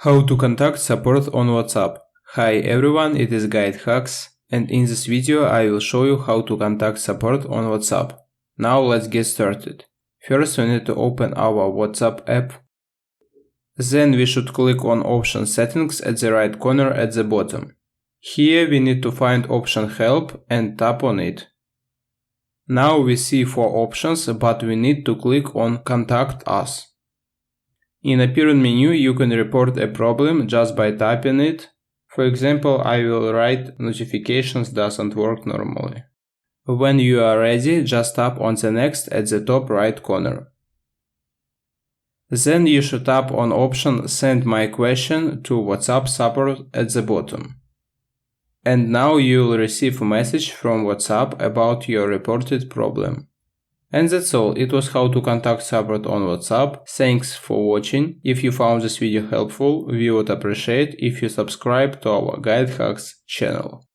How to contact support on WhatsApp. Hi everyone, it is GuideHacks, and in this video I will show you how to contact support on WhatsApp. Now let's get started. First we need to open our WhatsApp app. Then we should click on option settings at the right corner at the bottom. Here we need to find option help and tap on it. Now we see 4 options, but we need to click on contact us. In appearing menu you can report a problem just by tapping it. For example, I will write notifications doesn't work normally. When you are ready, just tap on the next at the top right corner. Then you should tap on option send my question to WhatsApp support at the bottom. And now you will receive a message from WhatsApp about your reported problem. And that's all, it was how to contact support on WhatsApp. Thanks for watching. If you found this video helpful, we would appreciate if you subscribe to our GuideHacks channel.